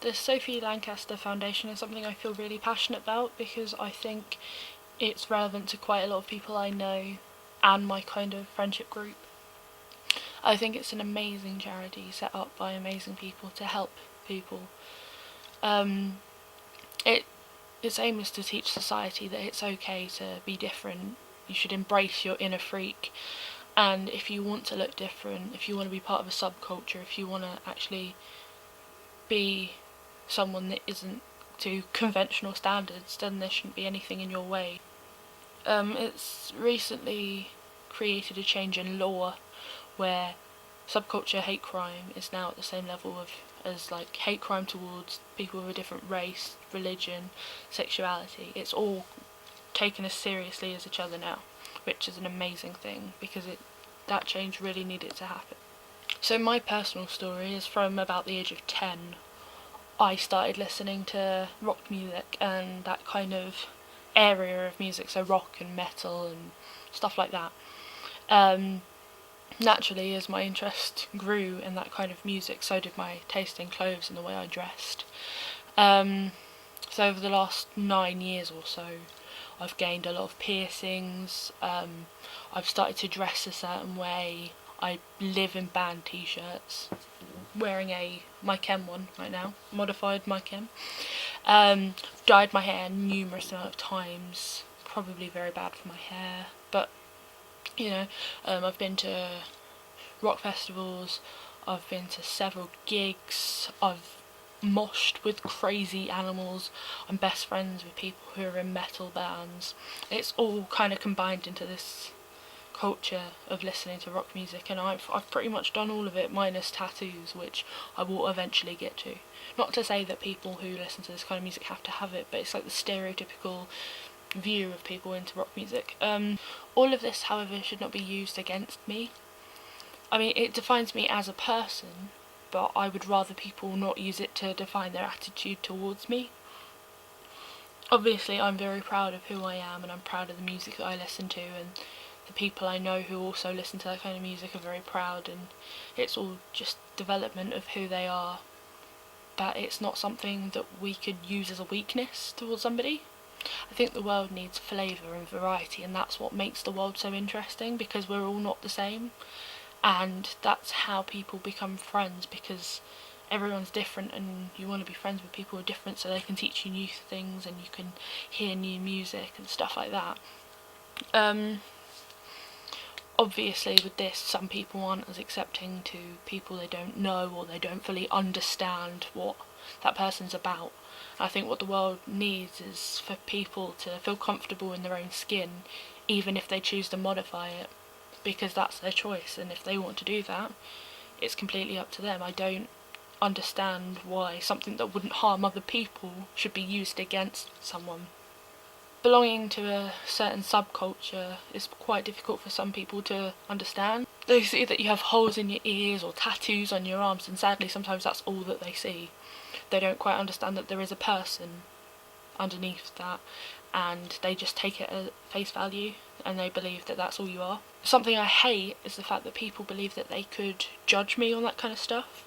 The Sophie Lancaster Foundation is something I feel really passionate about because I think it's relevant to quite a lot of people I know and my kind of friendship group. I think it's an amazing charity set up by amazing people to help people. Its aim is to teach society that it's okay to be different. You should embrace your inner freak, and if you want to look different, if you want to be part of a subculture, if you want to actually be someone that isn't to conventional standards, then there shouldn't be anything in your way. It's recently created a change in law where subculture hate crime is now at the same level as like hate crime towards people of a different race, religion, sexuality. It's all taken as seriously as each other now, which is an amazing thing because that change really needed to happen. So my personal story is from about the age of 10. I started listening to rock music and that kind of area of music, so rock and metal and stuff like that. Naturally, as my interest grew in that kind of music, so did my taste in clothes and the way I dressed. So over the last 9 years or so, I've gained a lot of piercings, I've started to dress a certain way, I live in band t-shirts, wearing a My Chem one right now, modified My Chem. Dyed my hair numerous amount of times, probably very bad for my hair, but I've been to rock festivals, I've been to several gigs, I've moshed with crazy animals, I'm best friends with people who are in metal bands. It's all kind of combined into this culture of listening to rock music, and I've pretty much done all of it minus tattoos, which I will eventually get to. Not to say that people who listen to this kind of music have to have it, but it's like the stereotypical view of people into rock music. All of this, however, should not be used against me. I mean, it defines me as a person, but I would rather people not use it to define their attitude towards me. Obviously, I'm very proud of who I am, and I'm proud of the music that I listen to, and the people I know who also listen to that kind of music are very proud, and it's all just development of who they are. But it's not something that we could use as a weakness towards somebody. I think the world needs flavour and variety, and that's what makes the world so interesting, because we're all not the same. And that's how people become friends, because everyone's different and you want to be friends with people who are different so they can teach you new things and you can hear new music and stuff like that. Obviously with this, some people aren't as accepting to people they don't know or they don't fully understand what that person's about. I think what the world needs is for people to feel comfortable in their own skin, even if they choose to modify it, because that's their choice, and if they want to do that, it's completely up to them. I don't understand why something that wouldn't harm other people should be used against someone. Belonging to a certain subculture is quite difficult for some people to understand. They see that you have holes in your ears or tattoos on your arms, and sadly sometimes that's all that they see. They don't quite understand that there is a person underneath that, and they just take it at face value and they believe that that's all you are. Something I hate is the fact that people believe that they could judge me on that kind of stuff.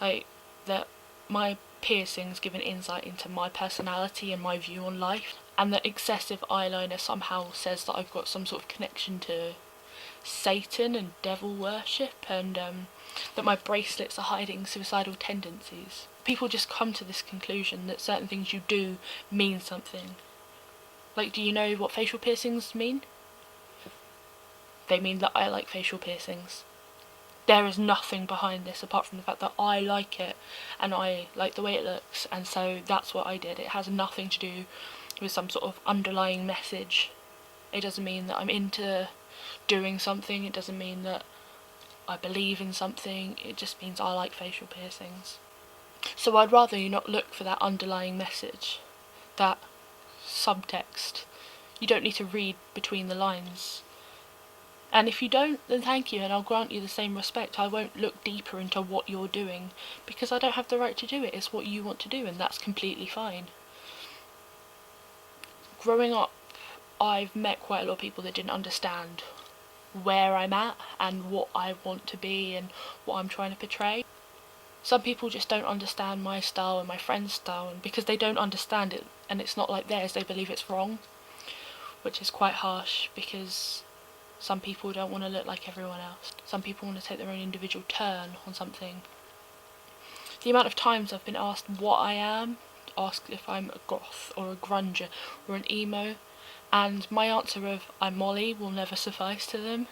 Like, that my piercings give an insight into my personality and my view on life, and that excessive eyeliner somehow says that I've got some sort of connection to Satan and devil worship, and that my bracelets are hiding suicidal tendencies. People just come to this conclusion that certain things you do mean something. Like, do you know what facial piercings mean? They mean that I like facial piercings. There is nothing behind this apart from the fact that I like it and I like the way it looks, and so that's what I did. It has nothing to do with some sort of underlying message. It doesn't mean that I'm into doing something, it doesn't mean that I believe in something, it just means I like facial piercings. So I'd rather you not look for that underlying message, that subtext. You don't need to read between the lines. And if you don't, then thank you, and I'll grant you the same respect. I won't look deeper into what you're doing, because I don't have the right to do it. It's what you want to do, and that's completely fine. Growing up, I've met quite a lot of people that didn't understand where I'm at and what I want to be and what I'm trying to portray. some people just don't understand my style and my friend's style, and because they don't understand it and it's not like theirs, they believe it's wrong, which is quite harsh, because some people don't want to look like everyone else. Some people want to take their own individual turn on something. The amount of times I've been asked what I am, asked if I'm a goth or a grunger or an emo, and my answer of I'm Molly will never suffice to them.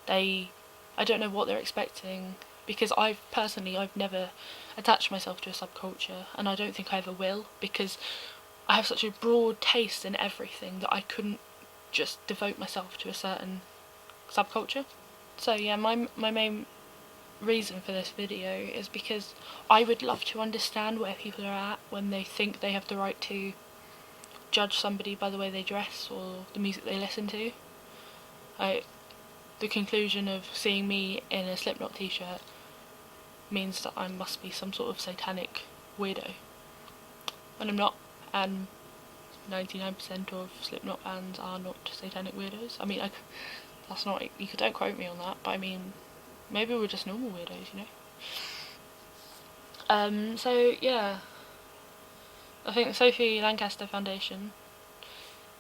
I don't know what they're expecting, because I've never attached myself to a subculture, and I don't think I ever will, because I have such a broad taste in everything that I couldn't just devote myself to a certain subculture. So yeah, my main reason for this video is because I would love to understand where people are at when they think they have the right to judge somebody by the way they dress or the music they listen to. The conclusion of seeing me in a Slipknot t-shirt means that I must be some sort of satanic weirdo, and I'm not, and 99% of Slipknot fans are not satanic weirdos. I mean, that's not, you don't quote me on that, but I mean, maybe we're just normal weirdos, you know? So yeah, I think the Sophie Lancaster Foundation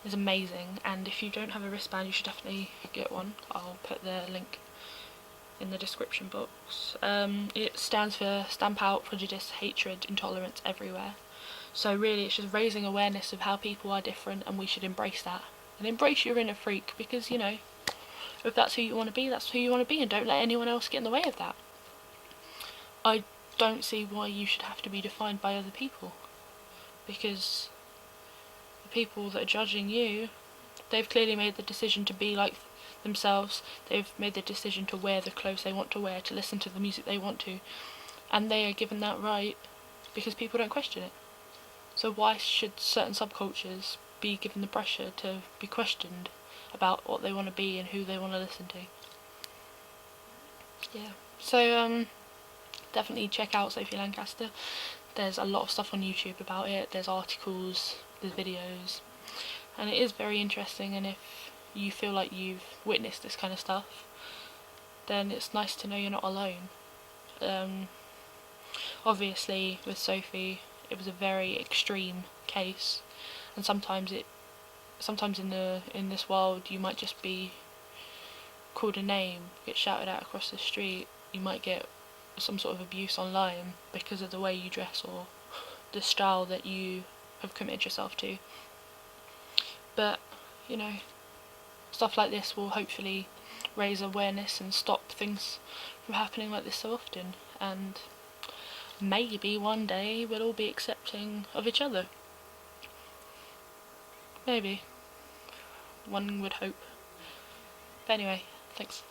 is amazing, and if you don't have a wristband, you should definitely get one. I'll put the link in the description box. It stands for Stamp Out Prejudice, Hatred, Intolerance Everywhere. So really it's just raising awareness of how people are different, and we should embrace that. And embrace your inner freak, because, you know, if that's who you want to be, that's who you want to be, and don't let anyone else get in the way of that. I don't see why you should have to be defined by other people, because the people that are judging you, they've clearly made the decision to be like themselves. They've made the decision to wear the clothes they want to wear, to listen to the music they want to, and they are given that right because people don't question it. So why should certain subcultures be given the pressure to be questioned about what they want to be and who they want to listen to? Yeah, so definitely check out Sophie Lancaster. There's a lot of stuff on YouTube about it. There's articles, there's videos, and it is very interesting. And if you feel like you've witnessed this kind of stuff, then it's nice to know you're not alone. Obviously with Sophie, it was a very extreme case, and sometimes in this world you might just be called a name, get shouted at across the street, you might get some sort of abuse online because of the way you dress or the style that you have committed yourself to. But, you know, stuff like this will hopefully raise awareness and stop things from happening like this so often, and maybe one day we'll all be accepting of each other. Maybe. One would hope. But anyway, thanks.